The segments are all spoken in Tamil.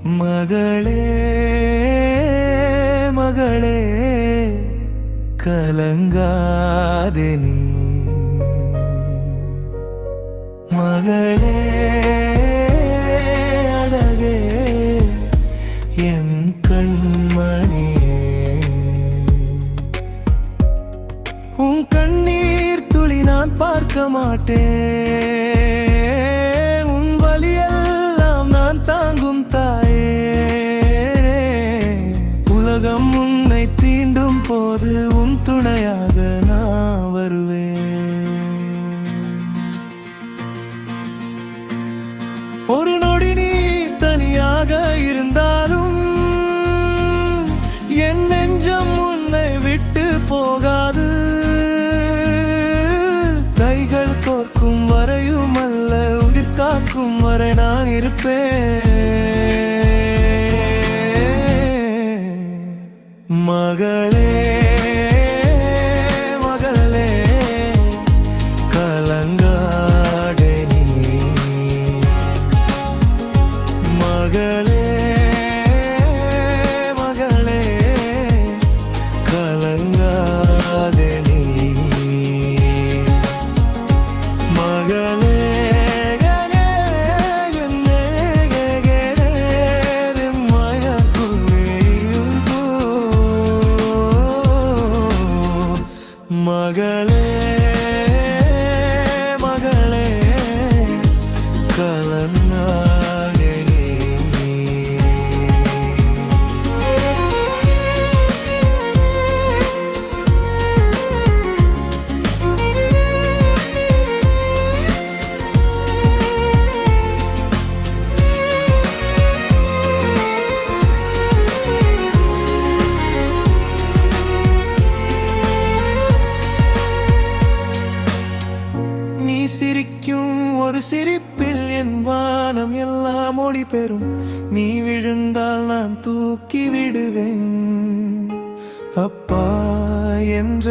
மகளே மகளே கலங்காதே நீ மகளே அழகே என் கண்மணியே உன் கண்ணீர் துளி நான் பார்க்க மாட்டேன் உன் வலியெல்லாம் நான் தாங்கும் தாயே உலகம் உன்னை தீண்டும் போது உன் துணையாக நான் வருவேன் ஒரு நொடி நீ தனியாக இருந்தாலும் என் நெஞ்சம் உன்னை விட்டு போகாது கைகள் கோர்க்கும் வரையும் அல்ல உயிர் காக்கும் வரை நான் இருப்பேன் மகளே மகளே கலங்காதே நீ மகளே மகளே கலங்காதே நீ மகளே மகளே மகளே கலங்காதே நீ சிரிக்கும் ஒரு சிரிப்பில் என் வானம் எல்லாம் ஒளி பெறும் நீ விழுந்தால் நான் தூக்கி விடுவேன் அப்பா என்ற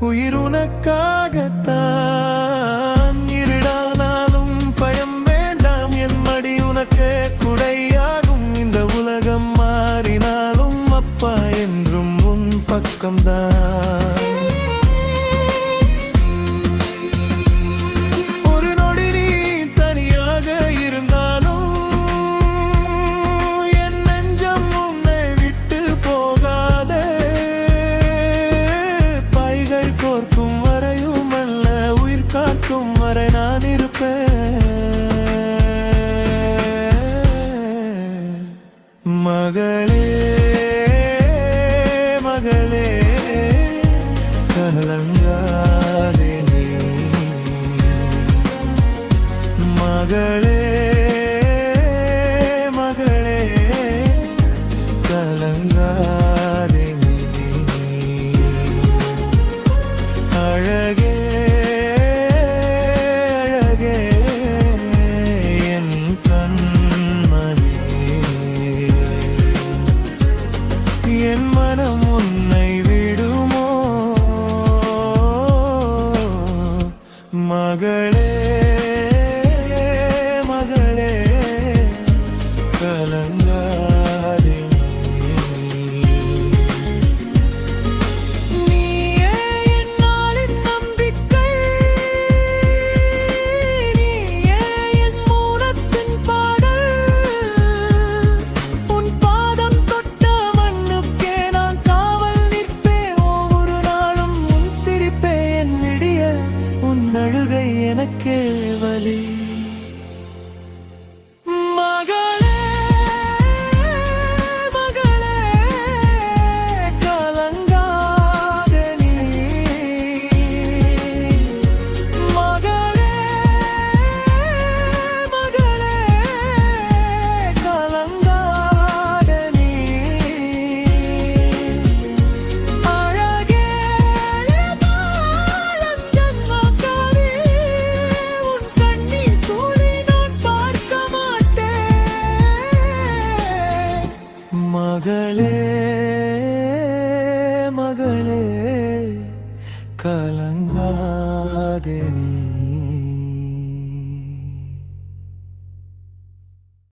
உயிர் உனக்காகத்தான் இருடானாலும் பயம் வேண்டாம் என் மடி உனக்கு குடையாகும் இந்த உலகம் மாறினாலும் அப்பா என்றும் உன் பக்கம்தான் வரை நான் இருப்பேன் மகளே மகளே கலங்காதே நீ மகளே மகளே கலங்காதே நீ அழகே என் மனம் உன்னை விடுமோ மகளே மகளே கலங்காதே நீயே என் நாளின் நம்பிக்கை நீயே என் மௌனத்தின் பாடல் உன் பாதம் தொட்ட மண்ணுக்கே நான் காவல் நிற்பேன் ஒவ்வொரு நாளும் உன் சிரிப்பே என் விடிய உன் அழுகை எனக்கே வலி மகளே மகளே கலங்காதே நீ மகளே மகளே கலங்காதே நீ அழகே பாலம் ஜன்மக்காரி உன் கண்ணீர் துளி நான் பார்க்க மாட்டேன் மகளே மகளே கலங்காதே நீ